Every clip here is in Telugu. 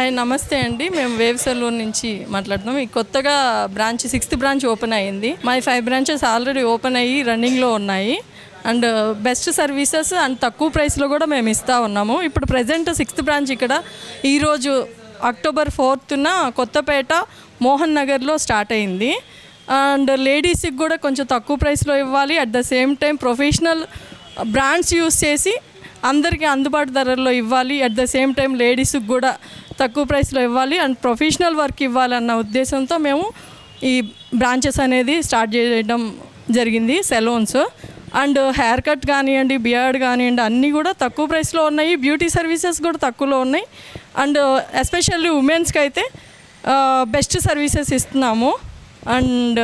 హాయ్ నమస్తే అండి. మేము వేవ్ సెలూన్ నుంచి మాట్లాడుతున్నాం. ఈ కొత్తగా బ్రాంచ్ 6th బ్రాంచ్ ఓపెన్ అయ్యింది. మా 5 బ్రాంచెస్ ఆల్రెడీ ఓపెన్ అయ్యి రన్నింగ్లో ఉన్నాయి. అండ్ బెస్ట్ సర్వీసెస్ అండ్ తక్కువ ప్రైస్లో కూడా మేము ఇస్తూ ఉన్నాము. ఇప్పుడు ప్రజెంట్ 6th బ్రాంచ్ ఇక్కడ ఈరోజు October 4th కొత్తపేట మోహన్ నగర్లో స్టార్ట్ అయింది. అండ్ లేడీస్కి కూడా కొంచెం తక్కువ ప్రైస్లో ఇవ్వాలి. At the same time professional brands use చేసి అందరికీ అందుబాటు ధరల్లో ఇవ్వాలి. అట్ ద సేమ్ టైం లేడీస్కి కూడా తక్కువ ప్రైస్లో ఇవ్వాలి అండ్ ప్రొఫెషనల్ వర్క్ ఇవ్వాలన్న ఉద్దేశంతో మేము ఈ బ్రాంచెస్ అనేది స్టార్ట్ చేయడం జరిగింది. సెలూన్స్ అండ్ హెయిర్ కట్ కానివ్వండి, బియర్డ్ కానివ్వండి, అన్నీ కూడా తక్కువ ప్రైస్లో ఉన్నాయి. బ్యూటీ సర్వీసెస్ కూడా తక్కువలో ఉన్నాయి. అండ్ ఎస్పెషల్లీ ఉమెన్స్కి అయితే బెస్ట్ సర్వీసెస్ ఇస్తున్నాము. అండ్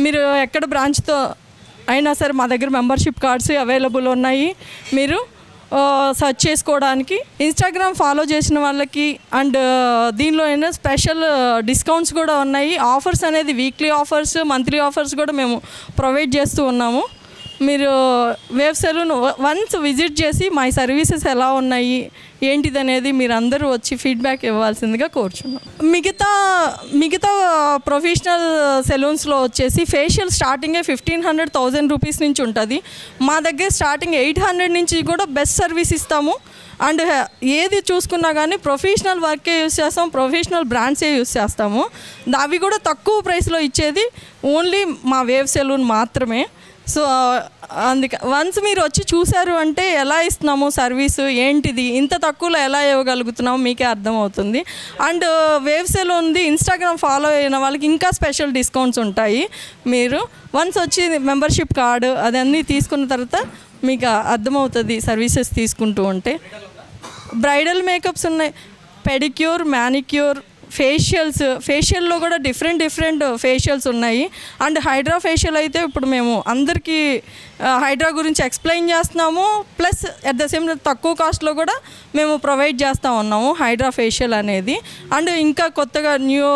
మీరు ఎక్కడ బ్రాంచ్తో అయినా సరే మా దగ్గర మెంబర్షిప్ కార్డ్స్ అవైలబుల్ ఉన్నాయి. మీరు సెర్చ్ చేసుకోవడానికి ఇన్స్టాగ్రామ్ ఫాలో చేసిన వాళ్ళకి అండ్ దీనిలో అయినా స్పెషల్ డిస్కౌంట్స్ కూడా ఉన్నాయి. ఆఫర్స్ అనేది వీక్లీ ఆఫర్స్, మంత్లీ ఆఫర్స్ కూడా మేము ప్రొవైడ్ చేస్తూ ఉన్నాము. మీరు వేవ్ సెలూన్ వన్స్ విజిట్ చేసి మా సర్వీసెస్ ఎలా ఉన్నాయి ఏంటిది అనేది మీరు అందరూ వచ్చి ఫీడ్బ్యాక్ ఇవ్వాల్సిందిగా కోరుచున్నాం. మిగతా ప్రొఫెషనల్ సెలూన్స్లో వచ్చేసి ఫేషియల్ స్టార్టింగే 1500-1000 రూపీస్ నుంచి ఉంటుంది. మా దగ్గర స్టార్టింగ్ 800 నుంచి కూడా బెస్ట్ సర్వీస్ ఇస్తాము. అండ్ ఏది చూసుకున్నా కానీ ప్రొఫెషనల్ వర్కే యూస్ చేస్తాం, ప్రొఫెషనల్ బ్రాండ్సే యూస్ చేస్తాము. అవి కూడా తక్కువ ప్రైస్లో ఇచ్చేది ఓన్లీ మా వేవ్ సెలూన్ మాత్రమే. సో అందుకే వన్స్ మీరు వచ్చి చూసారు అంటే ఎలా ఇస్తున్నాము సర్వీసు ఏంటిది, ఇంత తక్కువలో ఎలా ఇవ్వగలుగుతున్నాము మీకే అర్థమవుతుంది. అండ్ వేవ్ సెలూన్ది ఇన్స్టాగ్రామ్ ఫాలో అయిన వాళ్ళకి ఇంకా స్పెషల్ డిస్కౌంట్స్ ఉంటాయి. మీరు వన్స్ వచ్చి మెంబర్షిప్ కార్డు అదన్నీ తీసుకున్న తర్వాత మీకు అర్థమవుతుంది సర్వీసెస్ తీసుకుంటూ ఉంటే. బ్రైడల్ మేకప్స్ ఉన్నాయి, పెడిక్యూర్, మ్యానిక్యూర్, ఫేషియల్లో కూడా డిఫరెంట్ ఫేషియల్స్ ఉన్నాయి. అండ్ హైడ్రా ఫేషియల్ అయితే ఇప్పుడు మేము అందరికీ హైడ్రా గురించి ఎక్స్ప్లెయిన్ చేస్తున్నాము. ప్లస్ అట్ ద సేమ్ తక్కువ కాస్ట్లో కూడా మేము ప్రొవైడ్ చేస్తూ ఉన్నాము హైడ్రా ఫేషియల్ అనేది. అండ్ ఇంకా కొత్తగా న్యూ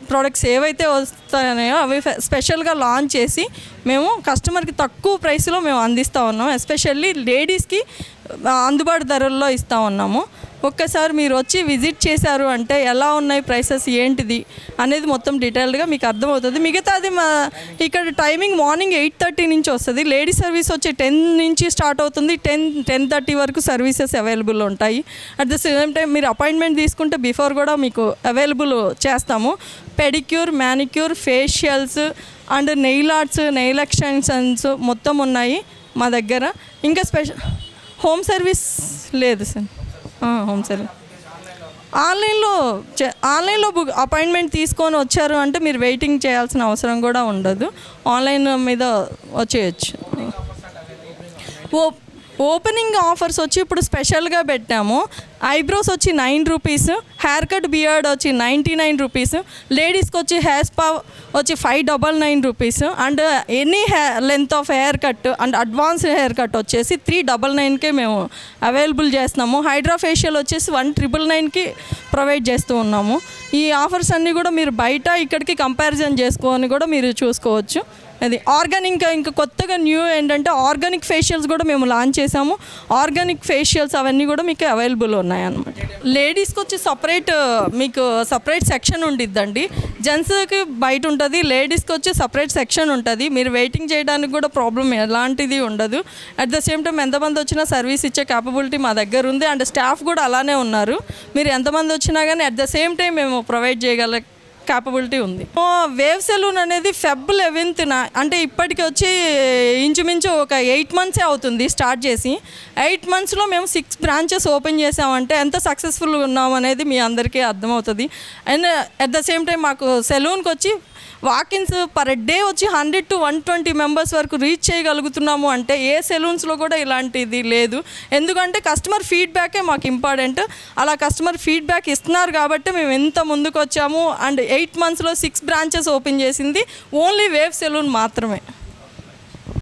ప్రోడక్ట్స్ ఏవైతే వస్తాయో అవి స్పెషల్గా లాంచ్ చేసి మేము కస్టమర్కి తక్కువ ప్రైస్లో మేము అందిస్తూ ఉన్నాము. ఎస్పెషల్లీ లేడీస్కి అందుబాటు ధరల్లో ఇస్తూ ఉన్నాము. ఒక్కసారి మీరు వచ్చి విజిట్ చేశారు అంటే ఎలా ఉన్నాయి ప్రైసెస్ ఏంటిది అనేది మొత్తం డీటెయిల్డ్గా మీకు అర్థమవుతుంది. మిగతాది మా ఇక్కడ టైమింగ్ మార్నింగ్ 8:30 నుంచి వస్తుంది. లేడీస్ సర్వీస్ వచ్చి 10 నుంచి స్టార్ట్ అవుతుంది. 10-10:30 వరకు సర్వీసెస్ అవైలబుల్ ఉంటాయి. అట్ ద సేమ్ టైం మీరు అపాయింట్మెంట్ తీసుకుంటే బిఫోర్ కూడా మీకు అవైలబుల్ చేస్తాము. Pedicure, manicure, facials and nail arts, nail extensions మొత్తం ఉన్నాయి మా దగ్గర. ఇంకా స్పెషల్ హోమ్ సర్వీస్ లేదు సార్. హోమ్ సర్వీస్ ఆన్లైన్లో బుక్ అపాయింట్మెంట్ తీసుకొని వచ్చారు అంటే మీరు వెయిటింగ్ చేయాల్సిన అవసరం కూడా ఉండదు. ఆన్లైన్ మీద వచ్చేయచ్చు. ఓపెనింగ్ ఆఫర్స్ వచ్చి ఇప్పుడు స్పెషల్గా పెట్టాము. ఐబ్రోస్ వచ్చి 9 రూపీస్, హెయిర్ కట్ బియర్డ్ వచ్చి 99 రూపీస్, లేడీస్కి వచ్చి హెయిర్ స్పా వచ్చి 599 rupees. And any length of hair cut and advance hair cut వచ్చేసి 399కే మేము అవైలబుల్ చేస్తున్నాము. హైడ్రా ఫేషియల్ వచ్చేసి 1999కి ప్రొవైడ్ చేస్తూ ఉన్నాము. ఈ ఆఫర్స్ అన్నీ కూడా మీరు బయట ఇక్కడికి కంపారిజన్ చేసుకొని కూడా మీరు చూసుకోవచ్చు. అది ఆర్గానిక్ ఇంకా కొత్తగా న్యూ ఏంటంటే ఆర్గానిక్ ఫేషియల్స్ కూడా మేము లాంచ్ చేసాము. ఆర్గానిక్ ఫేషియల్స్ అవన్నీ కూడా మీకు అవైలబుల్ ఉన్నాయన్నమాట. లేడీస్కి వచ్చి మీకు సపరేట్ సెక్షన్ ఉండిద్దండి. జెంట్స్కి బయట ఉంటుంది, లేడీస్కి వచ్చి సపరేట్ సెక్షన్ ఉంటుంది. మీరు వెయిటింగ్ చేయడానికి కూడా ప్రాబ్లం ఎలాంటిది ఉండదు. అట్ ద సేమ్ టైం ఎంతమంది వచ్చినా సర్వీస్ ఇచ్చే క్యాపబిలిటీ మా దగ్గర ఉంది. అండ్ స్టాఫ్ కూడా అలానే ఉన్నారు. మీరు ఎంతమంది వచ్చినా కానీ అట్ ద సేమ్ టైం మేము ప్రొవైడ్ చేయగల క్యాపబిలిటీ ఉంది. వేవ్ సెలూన్ అనేది Feb 11th అంటే ఇప్పటికి వచ్చి ఇంచుమించు ఒక 8 months అవుతుంది స్టార్ట్ చేసి. 8 monthsలో మేము 6 బ్రాంచెస్ ఓపెన్ చేసామంటే ఎంత సక్సెస్ఫుల్గా ఉన్నామనేది మీ అందరికీ అర్థమవుతుంది. And at the same time మాకు సెలూన్కి వచ్చి వాకిన్స్ పర్ డే వచ్చి 100-120 మెంబర్స్ వరకు రీచ్ చేయగలుగుతున్నాము అంటే ఏ సెలూన్స్లో కూడా ఇలాంటిది లేదు. ఎందుకంటే కస్టమర్ ఫీడ్బ్యాకే మాకు ఇంపార్టెంట్. అలా కస్టమర్ ఫీడ్బ్యాక్ ఇస్తున్నారు కాబట్టి మేము ఎంత ముందుకు వచ్చాము. అండ్ 8 monthsలో 6 బ్రాంచెస్ ఓపెన్ చేసింది ఓన్లీ వేవ్ సెలూన్ మాత్రమే.